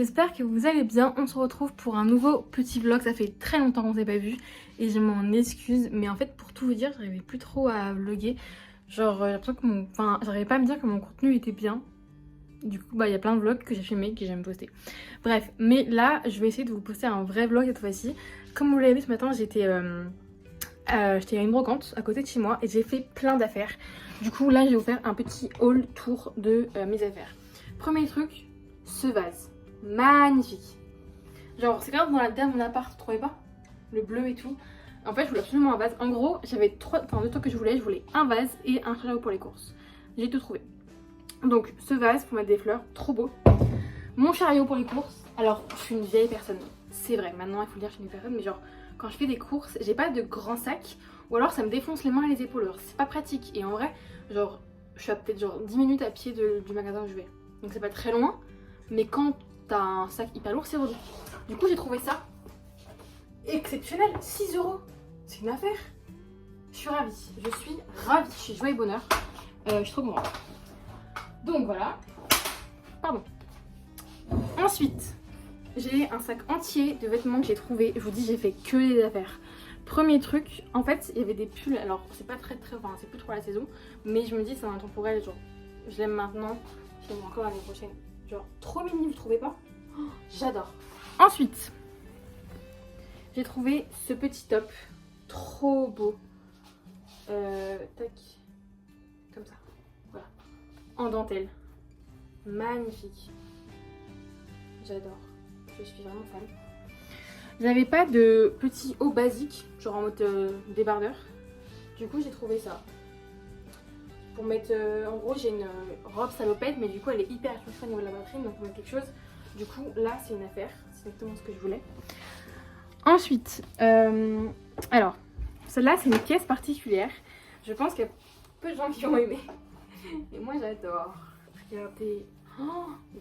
j'espère que vous allez bien. On se retrouve pour un nouveau petit vlog. Ça fait très longtemps qu'on s'est pas vu et je m'en excuse. Mais en fait, pour tout vous dire, j'arrivais plus trop à vlogger. Genre, j'ai l'impression que j'arrivais pas à me dire que mon contenu était bien. Du coup, il y a plein de vlogs que j'ai filmés que j'aime poster. Bref, mais là, je vais essayer de vous poster un vrai vlog cette fois-ci. Comme vous l'avez vu ce matin, j'étais à une brocante à côté de chez moi et j'ai fait plein d'affaires. Du coup, là, je vais vous faire un petit haul tour de mes affaires. Premier truc, ce vase. Magnifique. Genre, c'est quand même dans mon appart, vous trouvez pas? Le bleu et tout. En fait, je voulais absolument un vase. En gros, j'avais deux trucs que je voulais. Je voulais un vase et un chariot pour les courses. J'ai tout trouvé. Donc, ce vase pour mettre des fleurs, trop beau. Mon chariot pour les courses. Alors, je suis une vieille personne. C'est vrai, maintenant, il faut le dire, je suis une personne. Mais genre, quand je fais des courses, j'ai pas de grand sac. Ou alors, ça me défonce les mains et les épaules. Alors, c'est pas pratique. Et en vrai, genre, je suis à peut-être genre 10 minutes à pied du magasin où je vais. Donc, c'est pas très loin. Mais quand t'as un sac hyper lourd, c'est relou. Du coup, j'ai trouvé ça exceptionnel. 6 €. C'est une affaire. Je suis ravie. Je suis ravie. Je suis joie et bonheur. Je suis trop contente. Donc voilà. Pardon. Ensuite, j'ai un sac entier de vêtements que j'ai trouvé. Je vous dis, j'ai fait que des affaires. Premier truc, en fait, il y avait des pulls. Alors, c'est pas enfin, c'est plus trop la saison. Mais je me dis, c'est un temporel. Genre, je l'aime maintenant. Je l'aime encore l'année prochaine. Genre, trop mini, vous trouvez pas? Oh, j'adore. Ensuite, j'ai trouvé ce petit top. Trop beau. Tac. Comme ça. Voilà. En dentelle. Magnifique. J'adore. Je suis vraiment fan. J'avais pas de petit haut basique, genre en mode débardeur. Du coup, j'ai trouvé ça. Pour mettre. En gros, j'ai une robe salopette, mais du coup, elle est hyper accrochée au niveau de la poitrine, donc pour mettre quelque chose. Du coup, là, c'est une affaire. C'est exactement ce que je voulais. Ensuite, alors, celle-là, c'est une pièce particulière. Je pense qu'il y a peu de gens qui ont aimé. Et moi, j'adore. Regardez.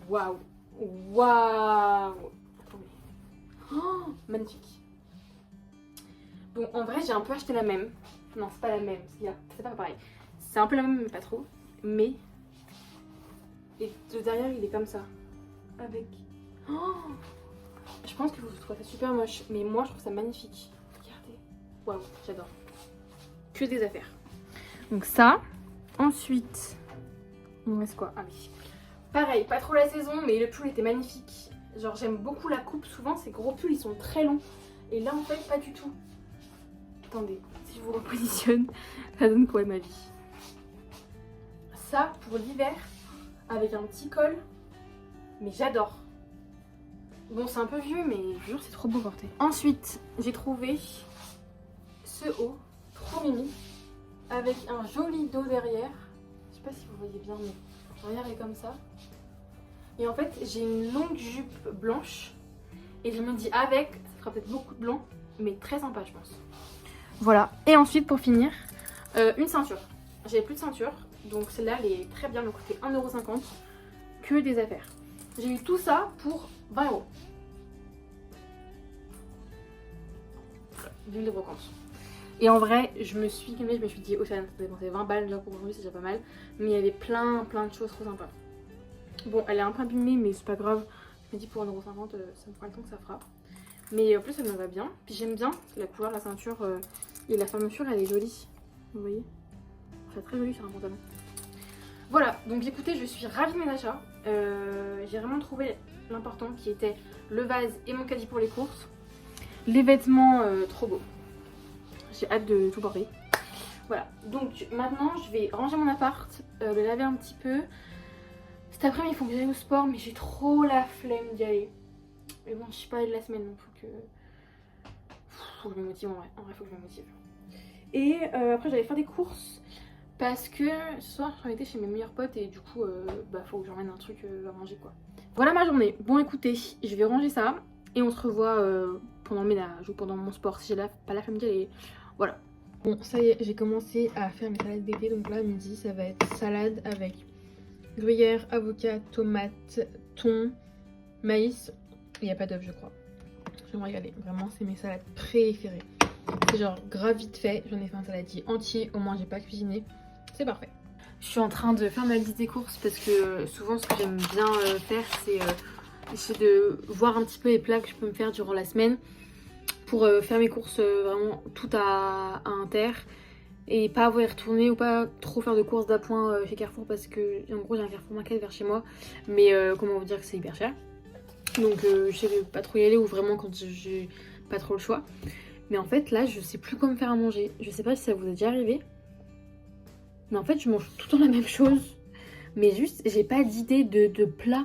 Waouh! Waouh! Attendez. Oh, magnifique. Bon, en vrai, j'ai un peu acheté la même. Non, c'est pas la même. C'est pas pareil. C'est un peu la même, mais pas trop. Mais. Et de derrière, il est comme ça. Avec. Oh, je pense que vous trouvez ça super moche. Mais moi, je trouve ça magnifique. Regardez. Waouh, j'adore. Que des affaires. Donc, ça. Ensuite. Il me reste quoi? Ah oui. Pareil, pas trop la saison, mais le pull était magnifique. Genre, j'aime beaucoup la coupe. Souvent, ces gros pulls, ils sont très longs. Et là, en fait, pas du tout. Attendez, si je vous repositionne, ça donne quoi ma vie? Ça, pour l'hiver, avec un petit col. Mais j'adore. Bon, c'est un peu vieux, mais je vous jure, c'est trop beau porté. Ensuite, j'ai trouvé ce haut, trop mini, avec un joli dos derrière. Je sais pas si vous voyez bien, mais derrière est comme ça. Et en fait, j'ai une longue jupe blanche. Et je me dis avec, ça fera peut-être beaucoup de blanc, mais très sympa, je pense. Voilà. Et ensuite, pour finir, une ceinture. J'avais plus de ceinture, donc celle-là, elle est très bien. Elle m'a coûté 1,50 €. Que des affaires. J'ai eu tout ça pour 20 €. Vive les brocantes. Et en vrai, je me suis calmée, je me suis dit, oh, ça a dépensé 20 balles déjà pour aujourd'hui, c'est déjà pas mal. Mais il y avait plein de choses trop sympas. Bon, elle est un peu abîmée, mais c'est pas grave. Je me dis pour 1,50 €, ça me fera le temps que ça fera. Mais en plus, ça me va bien. Puis j'aime bien la couleur de la ceinture et la fermeture, elle est jolie. Vous voyez? Enfin, très jolie sur un pantalon. Voilà, donc écoutez, je suis ravie de mes achats. J'ai vraiment trouvé l'important qui était le vase et mon caddie pour les courses. Les vêtements, trop beaux. J'ai hâte de tout porter. Voilà, donc maintenant, je vais ranger mon appart, le laver un petit peu. Cet après-midi, il faut que j'aille au sport, mais j'ai trop la flemme d'y aller. Mais bon, je suis pas allée de la semaine, donc faut que je me motive en vrai. En vrai, faut que je me motive. Et après, j'allais faire des courses parce que ce soir, j'en étais chez mes meilleurs potes et du coup, faut que j'emmène un truc à manger quoi. Voilà ma journée. Bon, écoutez, je vais ranger ça et on se revoit pendant le ménage ou pendant mon sport si j'ai pas la flemme d'y aller. Voilà. Bon, ça y est, j'ai commencé à faire mes salades d'été. Donc là, midi, ça va être salade avec gruyère, avocat, tomate, thon, maïs. Il n'y a pas d'œuf, je crois. Je vais me régaler. Vraiment, c'est mes salades préférées. C'est genre grave vite fait. J'en ai fait un saladier entier. Au moins, j'ai pas cuisiné. C'est parfait. Je suis en train de faire ma liste des courses parce que souvent, ce que j'aime bien faire, c'est essayer de voir un petit peu les plats que je peux me faire durant la semaine pour faire mes courses vraiment tout à Inter et pas avoir y retourner ou pas trop faire de courses d'appoint chez Carrefour parce que en gros j'ai un Carrefour Market vers chez moi, mais comment vous dire que c'est hyper cher, donc je sais pas trop y aller ou vraiment quand j'ai pas trop le choix. Mais en fait là je sais plus quoi me faire à manger, je sais pas si ça vous est déjà arrivé, mais en fait je mange tout le temps la même chose, mais juste j'ai pas d'idée de plat.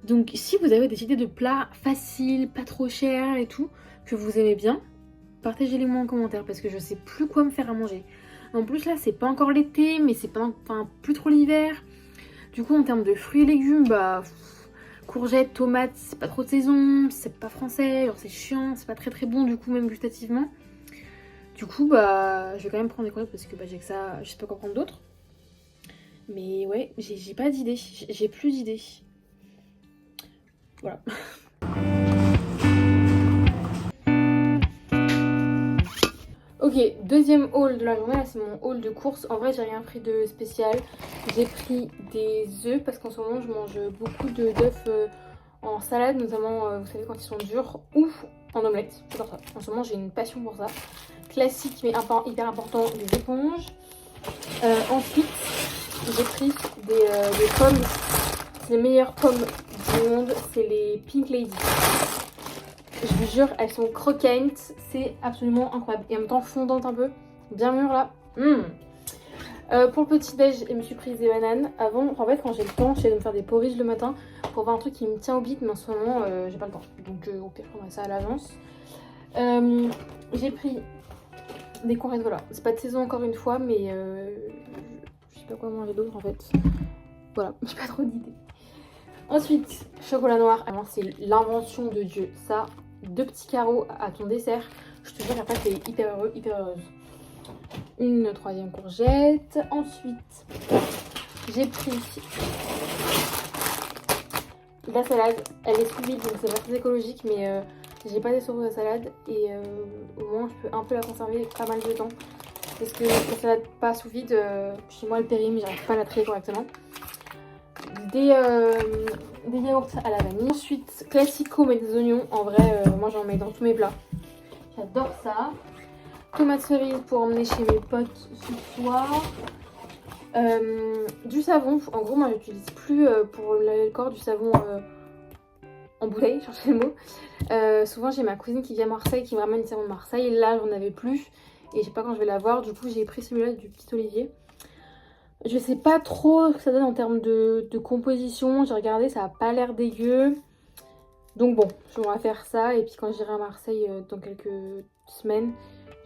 Donc si vous avez des idées de plats faciles, pas trop chers et tout, que vous aimez bien, partagez-les moi en commentaire parce que je sais plus quoi me faire à manger. En plus là c'est pas encore l'été mais c'est pas enfin, plus trop l'hiver. Du coup en termes de fruits et légumes, bah courgettes, tomates, c'est pas trop de saison, c'est pas français, genre c'est chiant, c'est pas très très bon du coup même gustativement. Du coup bah je vais quand même prendre des courgettes parce que bah, j'ai que ça, je sais pas quoi prendre d'autre. Mais ouais, j'ai pas d'idée, j'ai plus d'idées. Voilà. Ok, deuxième haul de la journée, là c'est mon haul de course. En vrai j'ai rien pris de spécial. J'ai pris des œufs parce qu'en ce moment je mange beaucoup d'œufs en salade, notamment vous savez quand ils sont durs, ou en omelette. J'adore ça. En ce moment j'ai une passion pour ça. Classique mais hyper important, des éponges. Ensuite j'ai pris des pommes. C'est les meilleures pommes du monde, c'est les Pink Lady. Je vous jure, elles sont croquantes, c'est absolument incroyable. Et en même temps fondantes un peu, bien mûres là. Pour le petit déj, je me suis prise des bananes. Avant, en fait, quand j'ai le temps, j'essaie de me faire des porridge le matin pour avoir un truc qui me tient au bit, mais en ce moment, j'ai pas le temps. Donc, au pire, je prendrai ça à l'agence. J'ai pris des courgettes, voilà. C'est pas de saison encore une fois, mais je sais pas quoi manger d'autre en fait. Voilà, j'ai pas trop d'idées. Ensuite, chocolat noir, c'est l'invention de Dieu. Ça, 2 petits carreaux à ton dessert. Je te jure, après, t'es hyper heureux, hyper heureuse. Une troisième courgette. Ensuite, j'ai pris la salade. Elle est sous vide, donc c'est pas très écologique, mais j'ai pas des sauces de salade. Et au moins, je peux un peu la conserver pas mal de temps. Parce que la salade pas sous vide, chez moi, elle périme, j'arrive pas à la trier correctement. Des yaourts à la vanille. Ensuite, classico mais des oignons. En vrai, moi j'en mets dans tous mes plats. J'adore ça. Tomates cerises pour emmener chez mes potes ce soir. Du savon. En gros, moi j'utilise plus pour le corps du savon en bouteille, cherchez le mot. Souvent j'ai ma cousine qui vient à Marseille qui me ramène du savon de Marseille. Là j'en avais plus et je sais pas quand je vais l'avoir. Du coup j'ai pris celui-là du Petit Olivier. Je sais pas trop ce que ça donne en termes de composition. J'ai regardé, ça a pas l'air dégueu. Donc bon, on va faire ça. Et puis quand j'irai à Marseille dans quelques semaines,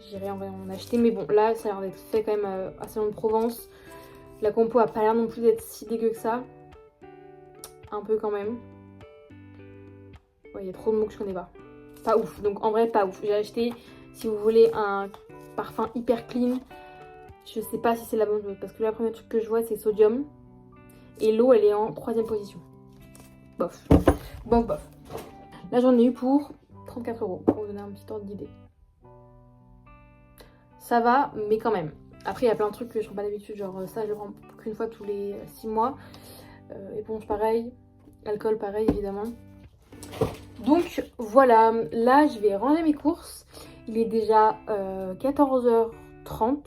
j'irai en acheter. Mais bon, là, ça a l'air d'être fait quand même à Salon de Provence. La compo a pas l'air non plus d'être si dégueu que ça. Un peu quand même. Ouais, il y a trop de mots que je connais pas. Pas ouf. Donc en vrai, pas ouf. J'ai acheté, si vous voulez, un parfum hyper clean. Je sais pas si c'est la bonne chose parce que là, le premier truc que je vois c'est sodium et l'eau elle est en 3ème position. Bof. Bof, bof. Là j'en ai eu pour 34 € pour vous donner un petit ordre d'idée. Ça va, mais quand même. Après il y a plein de trucs que je prends pas d'habitude, genre ça je le prends qu'une fois tous les 6 mois. Éponge pareil, alcool pareil évidemment. Donc voilà, là je vais ranger mes courses. Il est déjà 14h30.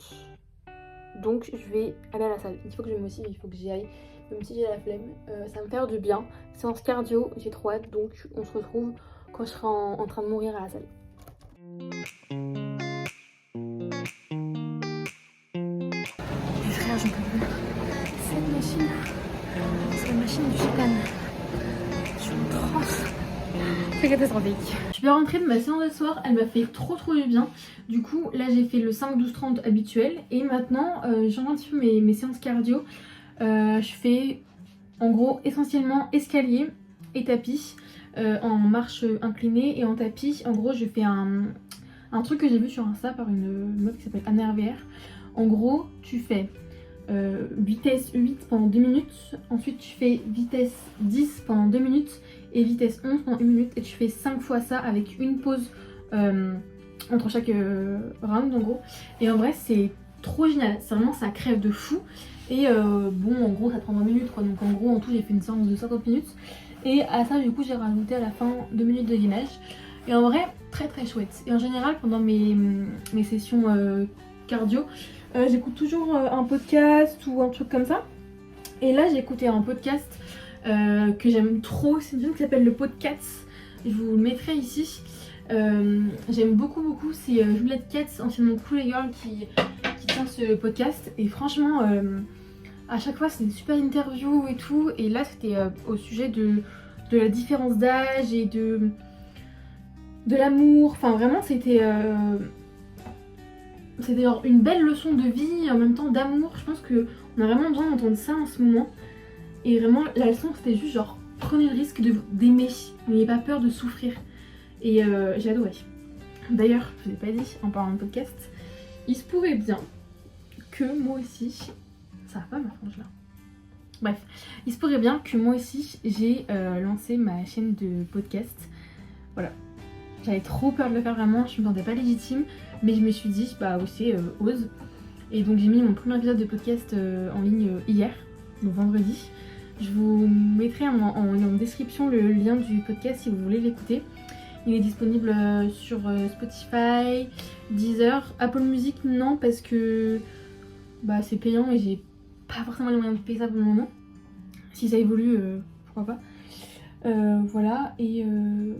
Donc je vais aller à la salle. Il faut que je me motive, il faut que j'y aille. Même si j'ai la flemme, ça va me faire du bien. Séance cardio, j'ai trop hâte. Donc on se retrouve quand je serai en train de mourir à la salle. Frère, j'en peux plus. Cette machine, c'est la machine du chétan. Je suis en transe. C'est catastrophique. Je vais rentrer de ma séance de soir, elle m'a fait trop du bien. Du coup là j'ai fait le 5-12-30 habituel et maintenant je change un petit peu mes séances cardio. Je fais en gros essentiellement escalier et tapis en marche inclinée et en tapis. En gros je fais un truc que j'ai vu sur Insta par une meuf qui s'appelle Anne RVR. En gros tu fais vitesse 8 pendant 2 minutes, ensuite tu fais vitesse 10 pendant 2 minutes et vitesse 11 pendant 1 minute et tu fais 5 fois ça avec une pause entre chaque round en gros. Et en vrai c'est trop génial, c'est vraiment ça crève de fou et bon en gros ça prend 20 minutes quoi, donc en gros en tout j'ai fait une séance de 50 minutes Et à ça du coup j'ai rajouté à la fin 2 minutes de gainage. Et en vrai très très chouette. Et en général pendant mes sessions cardio, j'écoute toujours un podcast ou un truc comme ça. Et là j'ai écouté un podcast que j'aime trop, c'est une chaîne qui s'appelle le Podcast. Je vous le mettrai ici. J'aime beaucoup, c'est Juliette Katz, anciennement Cool Girl, qui tient ce podcast. Et franchement, à chaque fois c'est une super interview et tout. Et là c'était au sujet de la différence d'âge et de l'amour. Enfin vraiment c'était une belle leçon de vie et en même temps d'amour. Je pense qu'on a vraiment besoin d'entendre ça en ce moment. Et vraiment la leçon c'était juste genre prenez le risque d'aimer, n'ayez pas peur de souffrir. Et j'ai adoré. D'ailleurs, je vous ai pas dit en parlant de podcast, il se pourrait bien que moi aussi, ça va pas ma frange là. Bref, il se pourrait bien que moi aussi j'ai lancé ma chaîne de podcast. Voilà. J'avais trop peur de le faire vraiment, je me sentais pas légitime, mais je me suis dit bah aussi ose. Et donc j'ai mis mon premier épisode de podcast en ligne hier, donc vendredi. Je vous mettrai en description le lien du podcast si vous voulez l'écouter. Il est disponible sur Spotify, Deezer, Apple Music non parce que bah, c'est payant et j'ai pas forcément les moyens de payer ça pour le moment. Si ça évolue, pourquoi pas. Voilà, et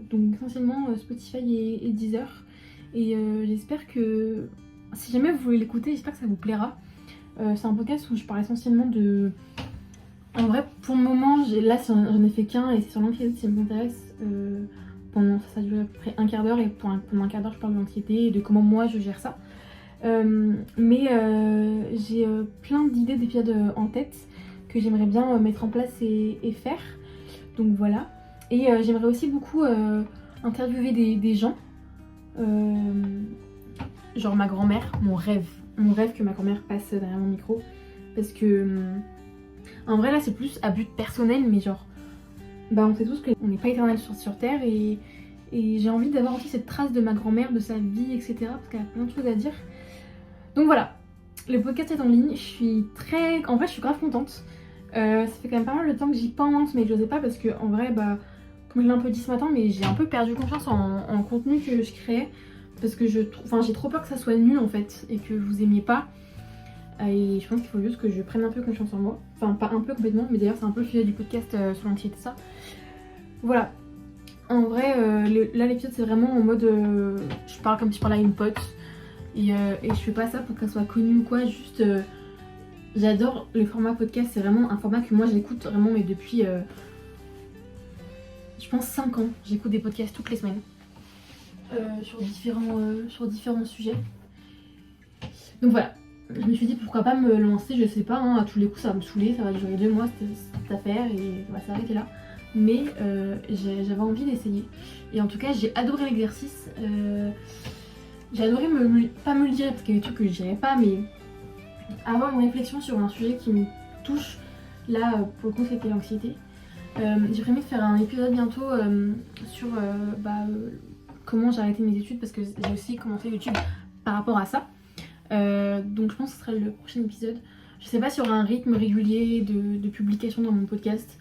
donc essentiellement Spotify et Deezer. Et j'espère que si jamais vous voulez l'écouter, j'espère que ça vous plaira. C'est un podcast où je parle essentiellement de... En vrai, pour le moment, là j'en ai fait qu'un et c'est sur l'anxiété qui m'intéresse. Ça dure à peu près un quart d'heure et pendant un quart d'heure je parle de l'anxiété et de comment moi je gère ça. Mais j'ai plein d'idées d'épisodes en tête que j'aimerais bien mettre en place et faire. Donc voilà. Et j'aimerais aussi beaucoup interviewer des gens. Genre ma grand-mère, mon rêve que ma grand-mère passe derrière mon micro. Parce que en vrai là c'est plus à but personnel mais genre bah on sait tous qu'on n'est pas éternel sur Terre et j'ai envie d'avoir aussi cette trace de ma grand-mère, de sa vie, etc. Parce qu'elle a plein de choses à dire. Donc voilà, le podcast est en ligne, en vrai je suis grave contente. Ça fait quand même pas mal de temps que j'y pense mais je n'osais pas parce que en vrai bah, comme je l'ai un peu dit ce matin, mais j'ai un peu perdu confiance en contenu que je créais. Parce que j'ai trop peur que ça soit nul en fait et que vous aimiez pas. Et je pense qu'il faut juste que je prenne un peu confiance en moi. Enfin, pas un peu complètement, mais d'ailleurs, c'est un peu le sujet du podcast sur l'anxiété, ça. Voilà. En vrai, là, l'épisode, c'est vraiment en mode. Je parle comme si je parlais à une pote. Et je fais pas ça pour qu'elle soit connue ou quoi. Juste. J'adore le format podcast. C'est vraiment un format que moi, j'écoute vraiment, mais depuis. Je pense 5 ans. J'écoute des podcasts toutes les semaines. Sur différents sujets. Donc voilà. Je me suis dit pourquoi pas me lancer, je sais pas, hein, à tous les coups ça va me saouler, ça va durer 2 mois cette affaire et on va s'arrêter là. Mais j'avais envie d'essayer. Et en tout cas j'ai adoré l'exercice. J'ai adoré pas me le dire parce qu'il y a des trucs que je dirais pas, mais avoir une réflexion sur un sujet qui me touche. Là pour le coup c'était l'anxiété. J'ai prévu de faire un épisode bientôt sur comment j'ai arrêté mes études parce que j'ai aussi commencé YouTube par rapport à ça. Donc je pense que ce sera le prochain épisode. Je sais pas s'il y aura un rythme régulier de publication dans mon podcast.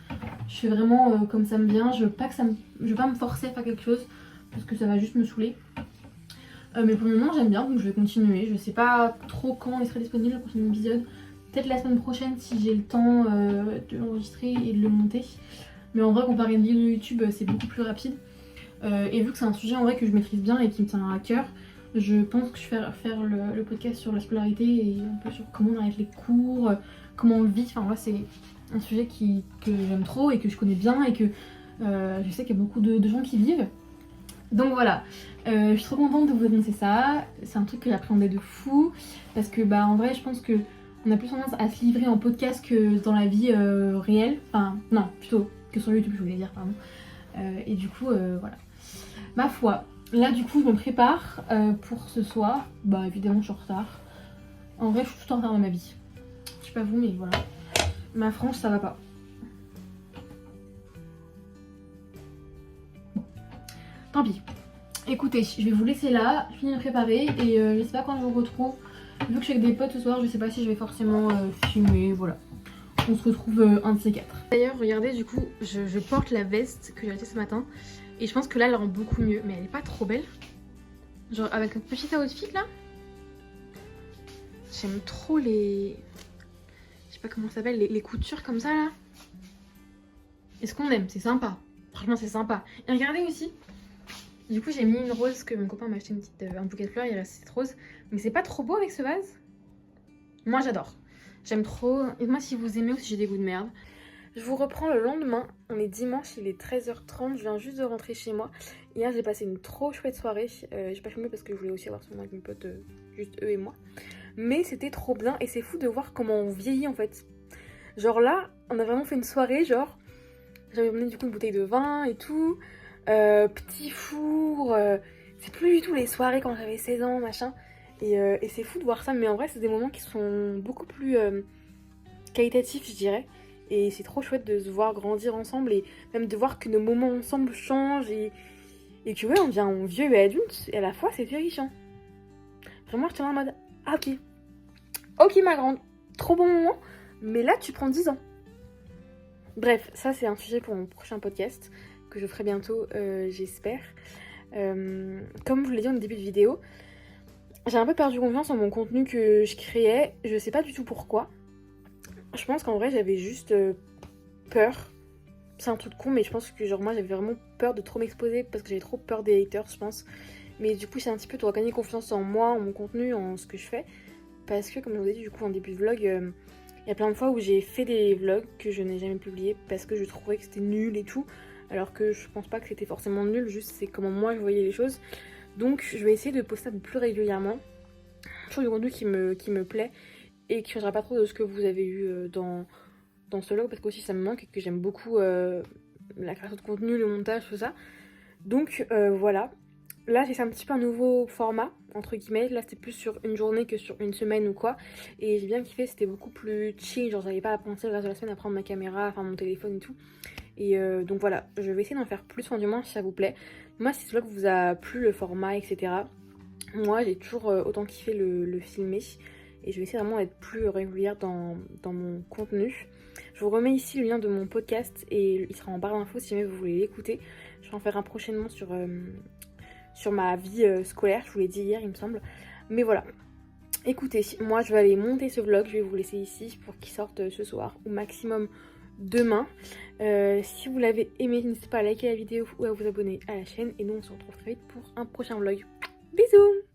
Je fais vraiment comme ça me vient. Je veux pas me forcer à faire quelque chose parce que ça va juste me saouler. Mais pour le moment j'aime bien donc je vais continuer. Je sais pas trop quand il sera disponible le prochain épisode. Peut-être la semaine prochaine si j'ai le temps de l'enregistrer et de le monter. Mais en vrai comparé à une vidéo YouTube c'est beaucoup plus rapide. Et vu que c'est un sujet en vrai que je maîtrise bien et qui me tient à cœur, je pense que je vais faire le podcast sur la scolarité et un peu sur comment on arrête les cours, comment on le vit. Enfin, moi, c'est un sujet que j'aime trop et que je connais bien et que je sais qu'il y a beaucoup de gens qui vivent. Donc voilà, je suis trop contente de vous annoncer ça. C'est un truc que j'appréhendais de fou parce que bah en vrai, je pense que on a plus tendance à se livrer en podcast que dans la vie réelle. Enfin, non, plutôt que sur YouTube, je voulais dire, pardon. Et du coup, voilà. Ma foi. Là du coup je me prépare pour ce soir. Bah évidemment je suis en retard. En vrai je suis tout le temps en retard dans ma vie. Je sais pas vous mais voilà. Ma frange ça va pas. Tant pis. Écoutez, je vais vous laisser là. Je finis de me préparer et je sais pas quand je vous retrouve. Vu que je suis avec des potes ce soir, je sais pas si je vais forcément filmer. Voilà. on se retrouve un de ces quatre. D'ailleurs, regardez, du coup, je porte la veste que j'ai achetée ce matin. Et je pense que là, elle rend beaucoup mieux. Mais elle est pas trop belle. Genre, avec notre petit outfit là. J'aime trop les... Je sais pas comment ça s'appelle, les coutures comme ça là. Est-ce qu'on aime? C'est sympa. Franchement, c'est sympa. Et regardez aussi. Du coup, j'ai mis une rose que mon copain m'a acheté un bouquet de fleurs. Il reste cette rose. Mais c'est pas trop beau avec ce vase? Moi, j'adore. J'aime trop. Et moi, si vous aimez aussi, j'ai des goûts de merde. Je vous reprends le lendemain. On est dimanche, il est 13h30. Je viens juste de rentrer chez moi. Hier, j'ai passé une trop chouette soirée. J'ai pas filmé parce que je voulais aussi avoir ce moment avec mes potes, juste eux et moi. Mais c'était trop bien et c'est fou de voir comment on vieillit en fait. Genre là, on a vraiment fait une soirée, genre j'avais emmené du coup une bouteille de vin et tout, petit four, c'est plus du tout les soirées quand j'avais 16 ans, machin. Et c'est fou de voir ça, mais en vrai c'est des moments qui sont beaucoup plus qualitatifs je dirais. Et c'est trop chouette de se voir grandir ensemble et même de voir que nos moments ensemble changent et que ouais on devient vieux et adulte et à la fois c'est terrifiant. Vraiment je suis en mode ah ok. Ok ma grande, trop bon moment, mais là tu prends 10 ans. Bref, ça c'est un sujet pour mon prochain podcast, que je ferai bientôt, j'espère. Comme je vous l'ai dit en début de vidéo, j'ai un peu perdu confiance en mon contenu que je créais, je sais pas du tout pourquoi. Je pense qu'en vrai j'avais juste peur. C'est un truc con, mais je pense que genre moi j'avais vraiment peur de trop m'exposer parce que j'avais trop peur des haters, je pense. Mais du coup c'est un petit peu pour gagner confiance en moi, en mon contenu, en ce que je fais. Parce que comme je vous ai dit du coup en début de vlog, il y a plein de fois où j'ai fait des vlogs que je n'ai jamais publiés parce que je trouvais que c'était nul et tout. Alors que je pense pas que c'était forcément nul, juste c'est comment moi je voyais les choses. Donc je vais essayer de poster un peu plus régulièrement. Toujours du contenu qui me plaît et qui changera pas trop de ce que vous avez eu dans ce vlog parce que aussi ça me manque et que j'aime beaucoup la création de contenu, le montage, tout ça. Donc voilà. Là j'ai fait un petit peu un nouveau format entre guillemets, là c'était plus sur une journée que sur une semaine ou quoi et j'ai bien kiffé, c'était beaucoup plus chill, genre j'avais pas à penser le reste de la semaine à prendre ma caméra, enfin mon téléphone et tout et donc voilà, je vais essayer d'en faire plus, enfin du moins si ça vous plaît. Moi si ce vlog vous a plu, le format etc, moi j'ai toujours autant kiffé le filmer et je vais essayer vraiment d'être plus régulière dans mon contenu. Je vous remets ici le lien de mon podcast et il sera en barre d'infos si jamais vous voulez l'écouter. Je vais en faire un prochainement sur ma vie scolaire, je vous l'ai dit hier il me semble. Mais voilà, écoutez, moi je vais aller monter ce vlog, je vais vous laisser ici pour qu'il sorte ce soir ou maximum demain. Si vous l'avez aimé, n'hésitez pas à liker la vidéo ou à vous abonner à la chaîne et nous on se retrouve très vite pour un prochain vlog. Bisous!